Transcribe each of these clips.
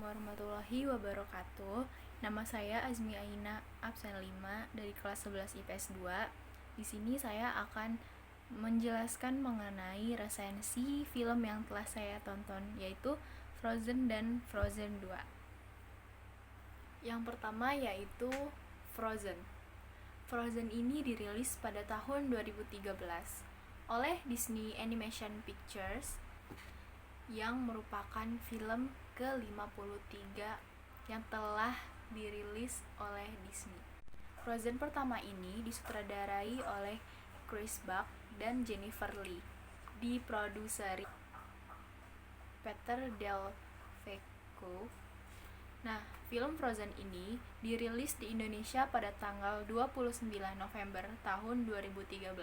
warahmatullahi wabarakatuh. Nama saya Azmi Aina absen 5 dari kelas 11 IPS 2. Di sini saya akan menjelaskan mengenai resensi film yang telah saya tonton, yaitu Frozen dan Frozen 2. Yang pertama yaitu Frozen. Frozen ini dirilis pada tahun 2013 oleh Disney Animation Pictures yang merupakan film ke-53 yang telah dirilis oleh Disney. Frozen pertama ini disutradarai oleh Chris Buck dan Jennifer Lee, diproduseri Peter Del Vecchio. Nah, film Frozen ini dirilis di Indonesia pada tanggal 29 November tahun 2013.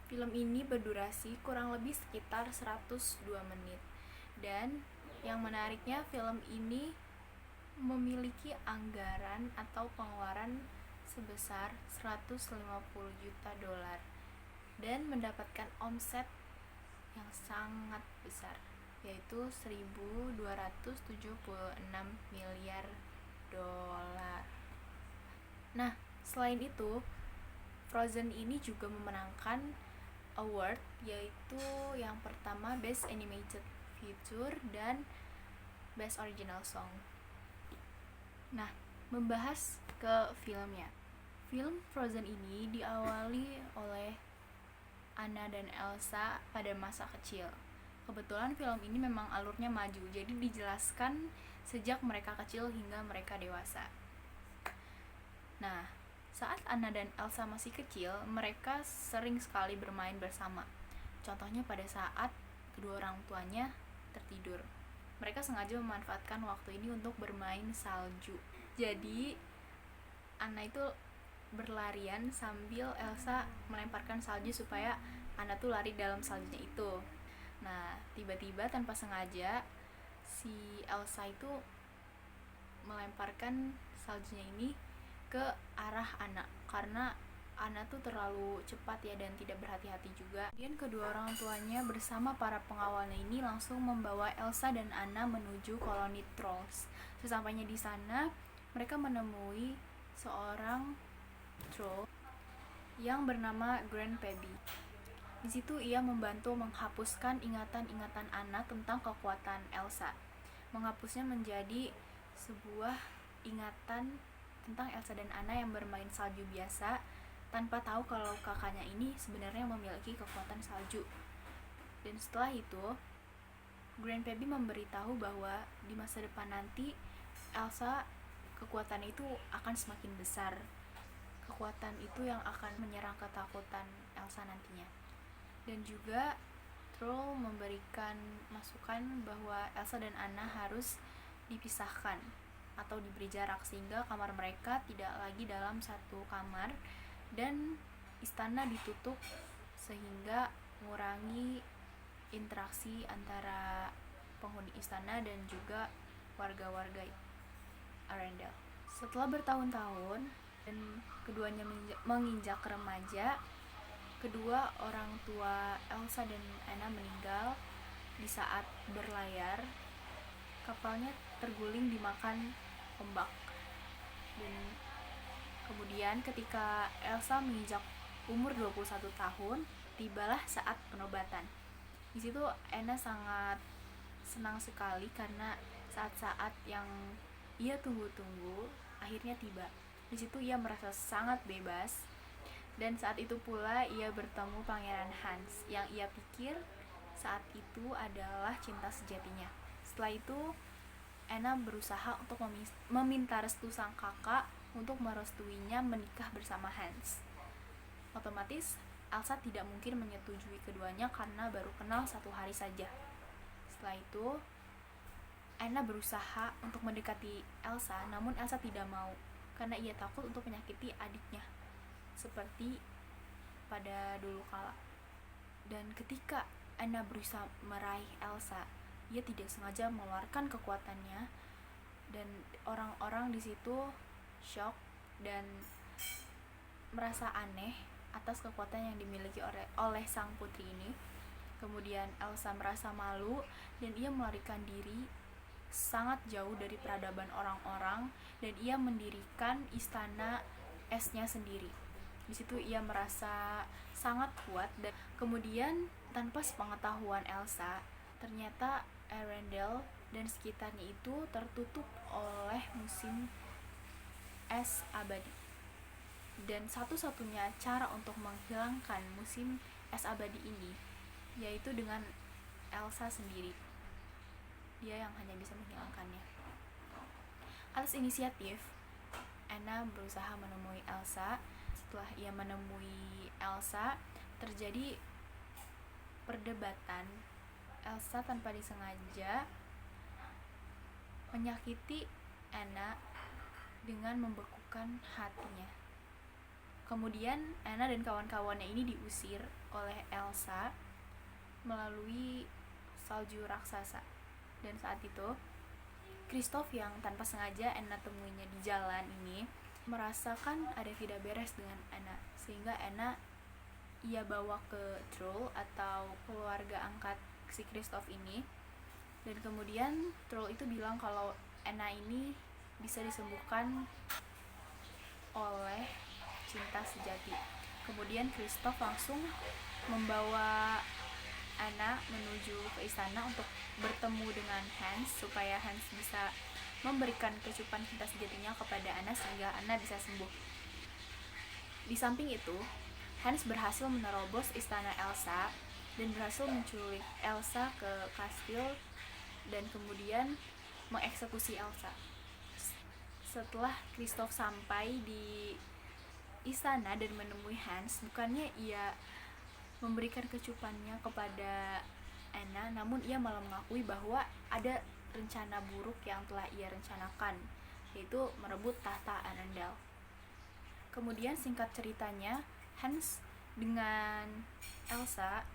Film ini berdurasi kurang lebih sekitar 102 menit. Dan yang menariknya, film ini memiliki anggaran atau pengeluaran sebesar 150 juta dolar dan mendapatkan omset yang sangat besar, yaitu 1.276 miliar dolar. Nah, selain itu, Frozen ini juga memenangkan award, yaitu yang pertama Best Animated Feature dan Best Original Song. Nah, membahas ke filmnya. Film Frozen ini diawali oleh Anna dan Elsa pada masa kecil. Kebetulan film ini memang alurnya maju, jadi dijelaskan sejak mereka kecil hingga mereka dewasa. Nah, saat Anna dan Elsa masih kecil, mereka sering sekali bermain bersama. Contohnya pada saat kedua orang tuanya tertidur. Mereka sengaja memanfaatkan waktu ini untuk bermain salju. Jadi, Anna itu berlarian sambil Elsa melemparkan salju supaya Anna tuh lari dalam saljunya itu. Nah, tiba-tiba tanpa sengaja si Elsa itu melemparkan saljunya ini ke arah Anna karena Anna tuh terlalu cepat ya dan tidak berhati-hati juga. Kemudian kedua orang tuanya bersama para pengawalnya ini langsung membawa Elsa dan Anna menuju koloni Trolls. Sesampainya di sana, mereka menemui seorang troll yang bernama Grandpappy. Di situ ia membantu menghapuskan ingatan-ingatan Anna tentang kekuatan Elsa. Menghapusnya menjadi sebuah ingatan tentang Elsa dan Anna yang bermain salju biasa tanpa tahu kalau kakaknya ini sebenarnya memiliki kekuatan salju. Dan setelah itu, Grandpappy memberitahu bahwa di masa depan nanti Elsa kekuatan itu akan semakin besar. Kekuatan itu yang akan menyerang ketakutan Elsa nantinya. Dan juga Troll memberikan masukan bahwa Elsa dan Anna harus dipisahkan atau diberi jarak sehingga kamar mereka tidak lagi dalam satu kamar dan istana ditutup sehingga mengurangi interaksi antara penghuni istana dan juga warga-warga Arendelle. Setelah bertahun-tahun dan keduanya menginjak remaja, kedua orang tua Elsa dan Anna meninggal di saat berlayar. Kapalnya terguling dimakan ombak. Dan kemudian ketika Elsa menginjak umur 21 tahun, tibalah saat penobatan. Di situ Anna sangat senang sekali karena saat-saat yang ia tunggu-tunggu akhirnya tiba. Di situ ia merasa sangat bebas. Dan saat itu pula ia bertemu Pangeran Hans yang ia pikir saat itu adalah cinta sejatinya. Setelah itu, Anna berusaha untuk meminta restu sang kakak untuk merestuinya menikah bersama Hans. Otomatis, Elsa tidak mungkin menyetujui keduanya karena baru kenal 1 hari saja. Setelah itu, Anna berusaha untuk mendekati Elsa, namun Elsa tidak mau karena ia takut untuk menyakiti adiknya, seperti pada dulu kala. Dan ketika Anna berusaha meraih Elsa, ia tidak sengaja mengeluarkan kekuatannya dan orang-orang di situ shock dan merasa aneh atas kekuatan yang dimiliki oleh sang putri ini. Kemudian Elsa merasa malu dan ia melarikan diri sangat jauh dari peradaban orang-orang, dan ia mendirikan istana esnya sendiri. Di situ ia merasa sangat kuat. Dan kemudian tanpa sepengetahuan Elsa, ternyata Arendelle dan sekitarnya itu tertutup oleh musim es abadi. Dan satu-satunya cara untuk menghilangkan musim es abadi ini yaitu dengan Elsa sendiri. Dia yang hanya bisa menghilangkannya. Atas inisiatif, Anna berusaha menemui Elsa. Setelah ia menemui Elsa, terjadi perdebatan. Elsa tanpa disengaja menyakiti Anna dengan membekukan hatinya. Kemudian Anna dan kawan-kawannya ini diusir oleh Elsa melalui salju raksasa. Dan saat itu Kristoff yang tanpa sengaja Anna temuinya di jalan ini merasakan ada tidak beres dengan Anna, sehingga Anna ia bawa ke Troll atau keluarga angkat si Kristoff ini. Dan kemudian Troll itu bilang kalau Anna ini bisa disembuhkan oleh cinta sejati. Kemudian Kristoff langsung membawa Anna menuju ke istana untuk bertemu dengan Hans, supaya Hans bisa memberikan kecupan cinta sejatinya kepada Anna sehingga Anna bisa sembuh. Di samping itu, Hans berhasil menerobos istana Elsa dan berhasil menculik Elsa ke kastil dan kemudian mengeksekusi Elsa. Setelah Kristoff sampai di istana dan menemui Hans, bukannya ia memberikan kecupannya kepada Anna, namun ia malah mengakui bahwa ada rencana buruk yang telah ia rencanakan, yaitu merebut tahta Arendelle. Kemudian singkat ceritanya, Hans dengan Elsa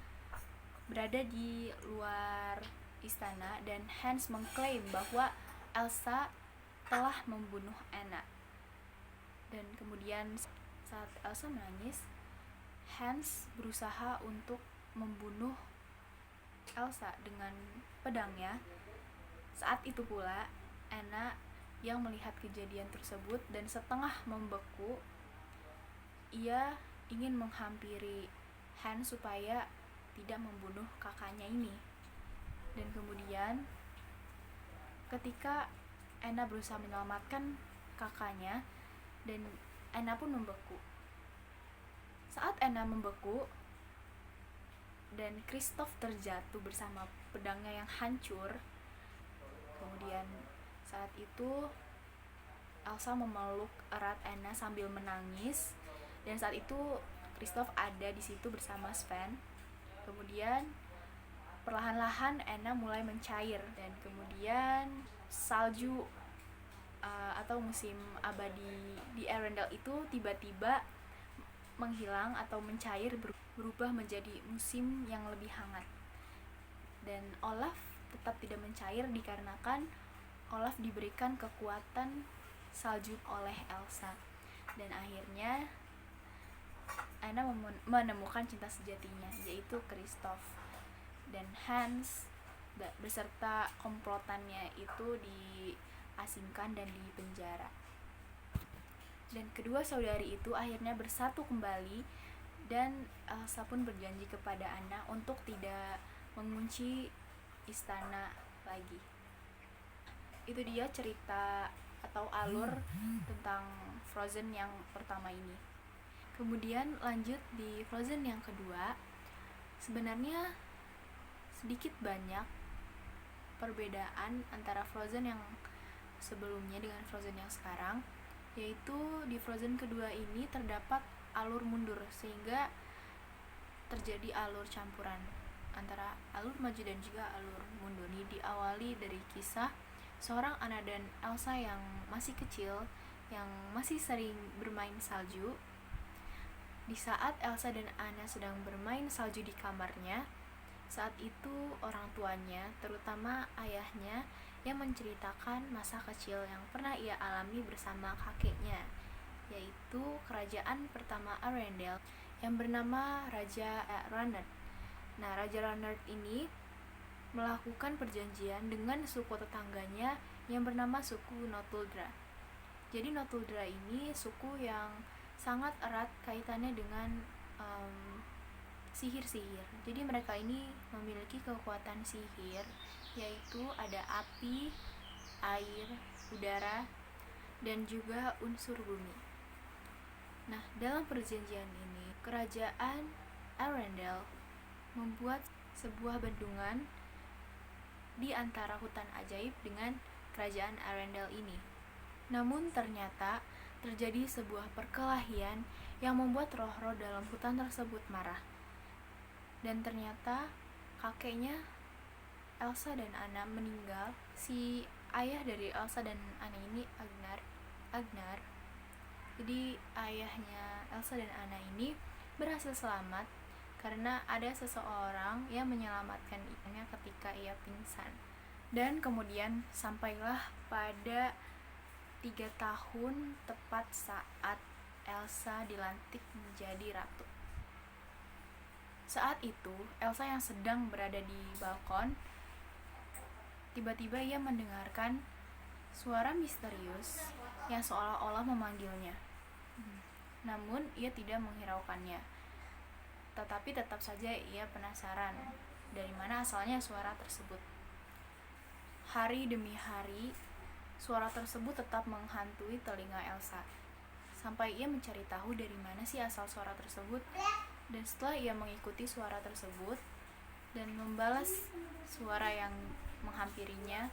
berada di luar istana dan Hans mengklaim bahwa Elsa telah membunuh Anna. Dan kemudian saat Elsa menangis, Hans berusaha untuk membunuh Elsa dengan pedangnya. Saat itu pula Anna yang melihat kejadian tersebut dan setengah membeku, ia ingin menghampiri Hans supaya tidak membunuh kakaknya ini. Dan kemudian ketika Anna berusaha menyelamatkan kakaknya, dan Anna pun membeku. Saat Anna membeku dan Kristoff terjatuh bersama pedangnya yang hancur, kemudian saat itu Elsa memeluk erat Anna sambil menangis, dan saat itu Kristoff ada di situ bersama Sven. Kemudian perlahan-lahan Anna mulai mencair dan kemudian salju atau musim abadi di Arendelle itu tiba-tiba menghilang atau mencair, berubah menjadi musim yang lebih hangat. Dan Olaf tetap tidak mencair dikarenakan Olaf diberikan kekuatan salju oleh Elsa. Dan akhirnya Anna menemukan cinta sejatinya, yaitu Kristoff. Dan Hans beserta komplotannya itu diasingkan dan dipenjara. Dan kedua saudari itu akhirnya bersatu kembali, dan Elsa pun berjanji kepada Anna untuk tidak mengunci istana lagi. Itu dia cerita atau alur tentang Frozen yang pertama ini. Kemudian lanjut di Frozen yang kedua, sebenarnya sedikit banyak perbedaan antara Frozen yang sebelumnya dengan Frozen yang sekarang, yaitu di Frozen kedua ini terdapat alur mundur, sehingga terjadi alur campuran antara alur maju dan juga alur mundur. Ini diawali dari kisah seorang Anna dan Elsa yang masih kecil, yang masih sering bermain salju. Di saat Elsa dan Anna sedang bermain salju di kamarnya, saat itu orang tuanya, terutama ayahnya, yang menceritakan masa kecil yang pernah ia alami bersama kakeknya, yaitu kerajaan pertama Arendelle yang bernama Raja Ranerd. Nah, Raja Ranerd ini melakukan perjanjian dengan suku tetangganya yang bernama suku Notuldra. Jadi Notuldra ini suku yang sangat erat kaitannya dengan sihir-sihir. Jadi mereka ini memiliki kekuatan sihir, yaitu ada api, air, udara, dan juga unsur bumi. Nah, dalam perjanjian ini, kerajaan Arendelle membuat sebuah bendungan di antara hutan ajaib dengan kerajaan Arendelle ini. Namun ternyata terjadi sebuah perkelahian yang membuat roh-roh dalam hutan tersebut marah. Dan ternyata kakeknya Elsa dan Anna meninggal. Si ayah dari Elsa dan Anna ini Agnar. Jadi ayahnya Elsa dan Anna ini berhasil selamat karena ada seseorang yang menyelamatkan ibunya ketika ia pingsan. Dan kemudian sampailah pada 3 tahun tepat saat Elsa dilantik menjadi ratu. Saat itu, Elsa yang sedang berada di balkon, tiba-tiba ia mendengarkan suara misterius yang seolah-olah memanggilnya. Namun, ia tidak menghiraukannya. Tetapi tetap saja ia penasaran dari mana asalnya suara tersebut. Hari demi hari, suara tersebut tetap menghantui telinga Elsa. Sampai ia mencari tahu dari mana sih asal suara tersebut. Dan setelah ia mengikuti suara tersebut dan membalas suara yang menghampirinya,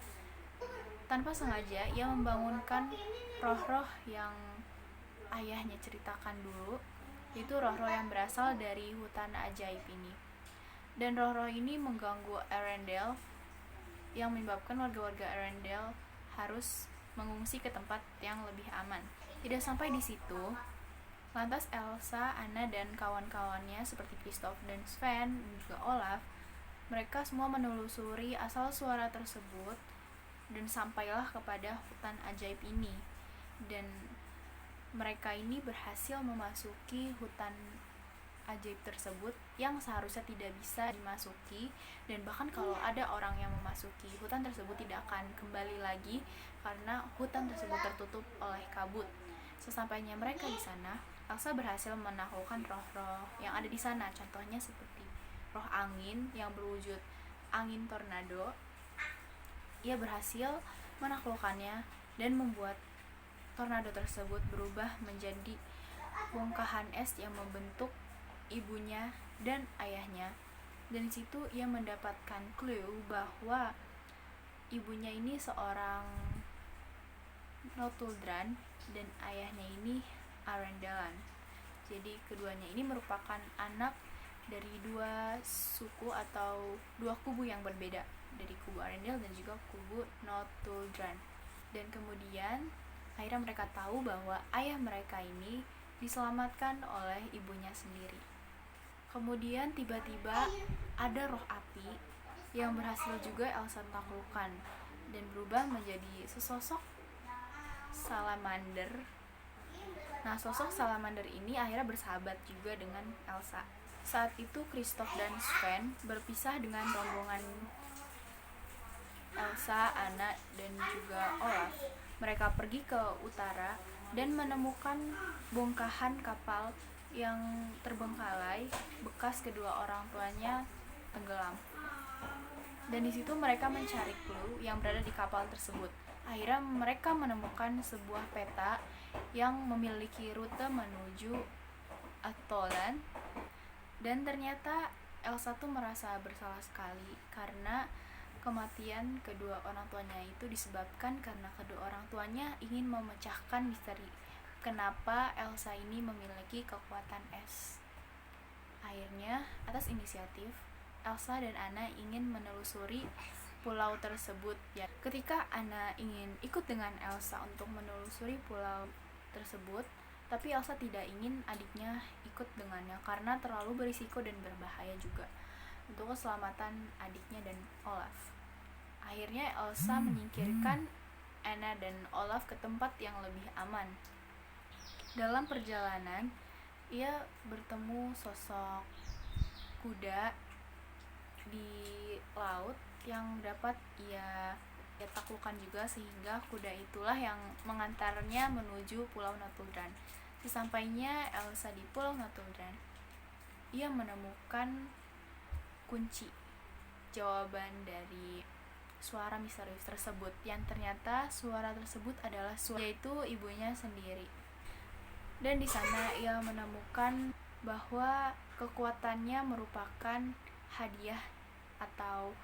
tanpa sengaja ia membangunkan roh-roh yang ayahnya ceritakan dulu, yaitu roh-roh yang berasal dari hutan ajaib ini. Dan roh-roh ini mengganggu Arendelle, yang menyebabkan warga-warga Arendelle harus mengungsi ke tempat yang lebih aman. Tidak sampai di situ, lantas Elsa, Anna, dan kawan-kawannya seperti Kristoff dan Sven dan juga Olaf, mereka semua menelusuri asal suara tersebut dan sampailah kepada hutan ajaib ini. Dan mereka ini berhasil memasuki hutan ajaib tersebut yang seharusnya tidak bisa dimasuki, dan bahkan kalau ada orang yang memasuki hutan tersebut tidak akan kembali lagi karena hutan tersebut tertutup oleh kabut. Sesampainya mereka di sana, Elsa berhasil menaklukkan roh-roh yang ada di sana. Contohnya seperti roh angin yang berwujud angin tornado. Ia berhasil menaklukkannya dan membuat tornado tersebut berubah menjadi bongkahan es yang membentuk ibunya dan ayahnya. Dan di situ ia mendapatkan clue bahwa ibunya ini seorang Notuldran dan ayahnya ini Arendellan. Jadi keduanya ini merupakan anak dari 2 suku atau 2 kubu yang berbeda, dari kubu Arendelle dan juga kubu Notuldran. Dan kemudian akhirnya mereka tahu bahwa ayah mereka ini diselamatkan oleh ibunya sendiri. Kemudian tiba-tiba ada roh api yang berhasil juga Elsa taklukkan dan berubah menjadi sesosok salamander. Nah, sosok salamander ini akhirnya bersahabat juga dengan Elsa. Saat itu Kristoff dan Sven berpisah dengan rombongan Elsa, Anna, dan juga Olaf. Mereka pergi ke utara dan menemukan bongkahan kapal yang terbengkalai, bekas kedua orang tuanya tenggelam. Dan di situ mereka mencari clue yang berada di kapal tersebut. Akhirnya mereka menemukan sebuah peta yang memiliki rute menuju Atolan. Dan ternyata Elsa tuh merasa bersalah sekali karena kematian kedua orang tuanya itu disebabkan karena kedua orang tuanya ingin memecahkan misteri kenapa Elsa ini memiliki kekuatan es. Akhirnya, atas inisiatif, Elsa dan Anna ingin menelusuri pulau tersebut. Ya, ketika Anna ingin ikut dengan Elsa untuk menelusuri pulau tersebut, tapi Elsa tidak ingin adiknya ikut dengannya karena terlalu berisiko dan berbahaya juga untuk keselamatan adiknya dan Olaf. Akhirnya Elsa menyingkirkan Anna dan Olaf ke tempat yang lebih aman. Dalam perjalanan, ia bertemu sosok kuda di laut yang dapat ia taklukkan juga, sehingga kuda itulah yang mengantarnya menuju Pulau Notuldran. Sesampainya Elsa di Pulau Notuldran, ia menemukan kunci jawaban dari suara misterius tersebut, yang ternyata suara tersebut adalah yaitu ibunya sendiri. Dan di sana ia menemukan bahwa kekuatannya merupakan hadiah atau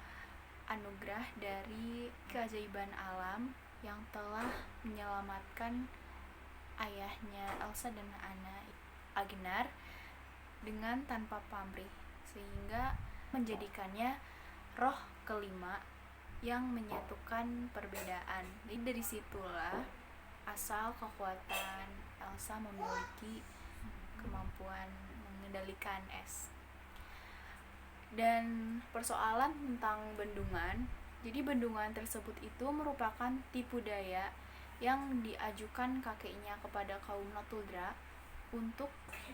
anugerah dari keajaiban alam yang telah menyelamatkan ayahnya Elsa dan Anna, Agnar, dengan tanpa pamrih, sehingga menjadikannya roh kelima yang menyatukan perbedaan. Jadi dari situlah asal kekuatan Elsa memiliki kemampuan mengendalikan es. Dan persoalan tentang bendungan, jadi bendungan tersebut itu merupakan tipu daya yang diajukan kakeknya kepada kaum Notuldra untuk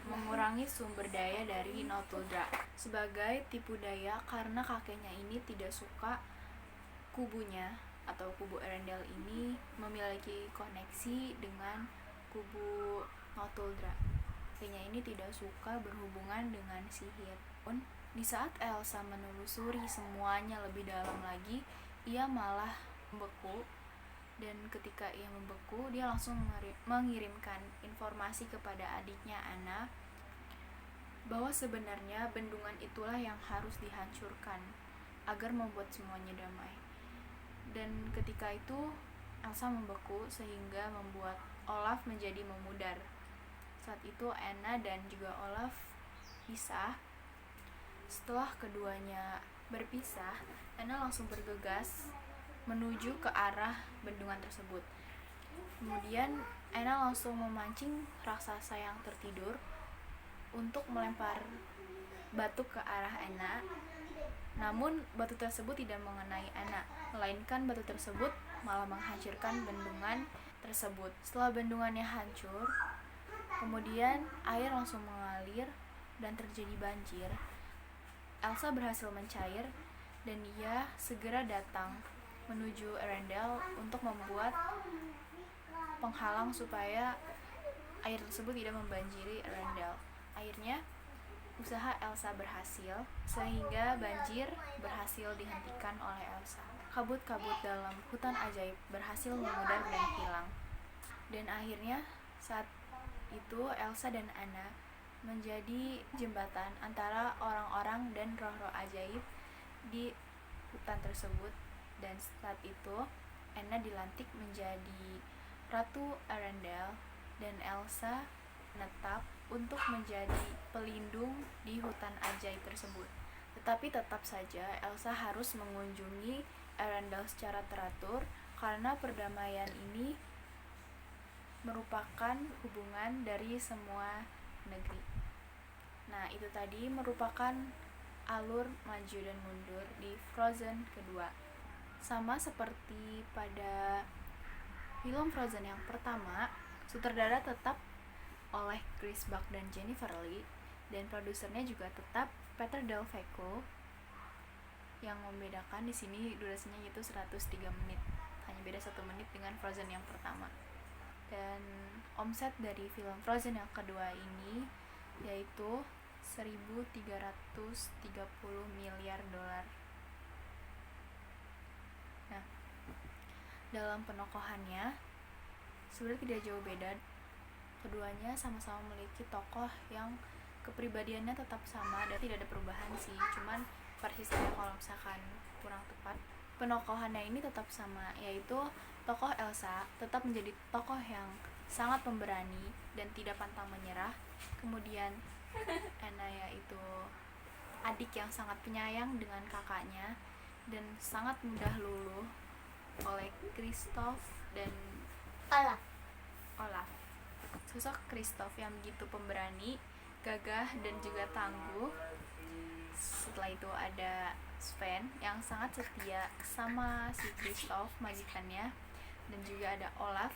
mengurangi sumber daya dari Notuldra sebagai tipu daya, karena kakeknya ini tidak suka kubunya atau kubu Arendelle ini memiliki koneksi dengan kubu Notuldra. Kakeknya ini tidak suka berhubungan dengan sihir. Pun di saat Elsa menelusuri semuanya lebih dalam lagi, ia malah membeku. Dan ketika ia membeku, dia langsung mengirimkan informasi kepada adiknya Anna bahwa sebenarnya bendungan itulah yang harus dihancurkan agar membuat semuanya damai. Dan ketika itu Elsa membeku sehingga membuat Olaf menjadi memudar. Saat itu Anna dan juga Olaf pisah. Setelah keduanya berpisah, Anna langsung bergegas menuju ke arah bendungan tersebut. Kemudian Anna langsung memancing raksasa yang tertidur untuk melempar batu ke arah Anna. Namun batu tersebut tidak mengenai Anna, melainkan batu tersebut malah menghancurkan bendungan tersebut. Setelah bendungannya hancur, kemudian air langsung mengalir dan terjadi banjir. Elsa berhasil mencair dan ia segera datang menuju Arendelle untuk membuat penghalang supaya air tersebut tidak membanjiri Arendelle. Akhirnya usaha Elsa berhasil sehingga banjir berhasil dihentikan oleh Elsa. Kabut-kabut dalam hutan ajaib berhasil memudar dan hilang. Dan akhirnya saat itu Elsa dan Anna menjadi jembatan antara orang-orang dan roh-roh ajaib di hutan tersebut. Dan saat itu Anna dilantik menjadi Ratu Arendelle dan Elsa menetap untuk menjadi pelindung di hutan ajaib tersebut. Tetapi tetap saja Elsa harus mengunjungi Arendelle secara teratur karena perdamaian ini merupakan hubungan dari semua negeri. Nah, itu tadi merupakan alur maju dan mundur di Frozen kedua. Sama seperti pada film Frozen yang pertama, sutradara tetap oleh Chris Buck dan Jennifer Lee, dan produsernya juga tetap Peter Del Vecchio. Yang membedakan di sini durasinya yaitu 103 menit, hanya beda 1 menit dengan Frozen yang pertama. Dan omset dari film Frozen yang kedua ini yaitu 1.330 miliar dolar. Nah, dalam penokohannya sebenarnya tidak jauh beda. Keduanya sama-sama memiliki tokoh yang kepribadiannya tetap sama dan tidak ada perubahan sih, cuman persisnya kalau misalkan kurang tepat. Penokohannya ini tetap sama, yaitu tokoh Elsa tetap menjadi tokoh yang sangat pemberani dan tidak pantang menyerah. Kemudian Anna yaitu adik yang sangat penyayang dengan kakaknya dan sangat mudah luluh oleh Kristoff dan Olaf. Sosok Kristoff yang begitu pemberani, gagah dan juga tangguh. Setelah itu ada Sven yang sangat setia sama si Kristoff majikannya, dan juga ada Olaf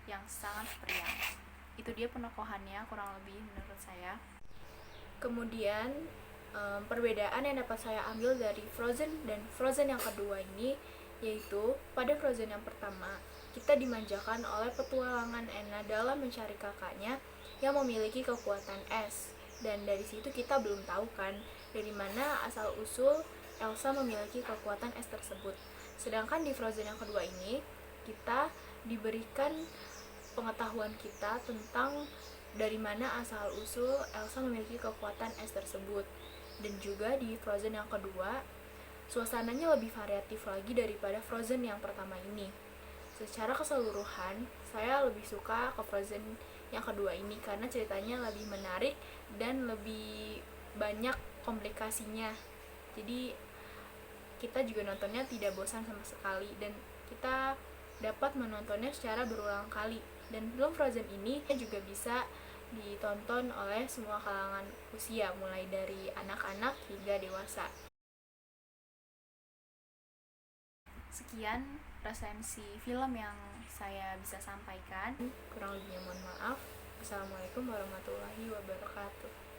yang sangat periang. Itu dia penokohannya kurang lebih menurut saya. Kemudian Perbedaan yang dapat saya ambil dari Frozen dan Frozen yang kedua ini, yaitu pada Frozen yang pertama kita dimanjakan oleh petualangan Anna dalam mencari kakaknya yang memiliki kekuatan es, dan dari situ kita belum tahu kan dari mana asal usul Elsa memiliki kekuatan es tersebut. Sedangkan di Frozen yang kedua ini kita diberikan pengetahuan kita tentang dari mana asal usul Elsa memiliki kekuatan es tersebut. Dan juga di Frozen yang kedua suasananya lebih variatif lagi daripada Frozen yang pertama ini. Secara keseluruhan saya lebih suka ke Frozen yang kedua ini karena ceritanya lebih menarik dan lebih banyak komplikasinya. Jadi kita juga nontonnya tidak bosan sama sekali, dan kita dapat menontonnya secara berulang kali. Dan film Frozen ini juga bisa ditonton oleh semua kalangan usia, mulai dari anak-anak hingga dewasa. Sekian resensi film yang saya bisa sampaikan. Kurang lebihnya mohon maaf. Assalamualaikum warahmatullahi wabarakatuh.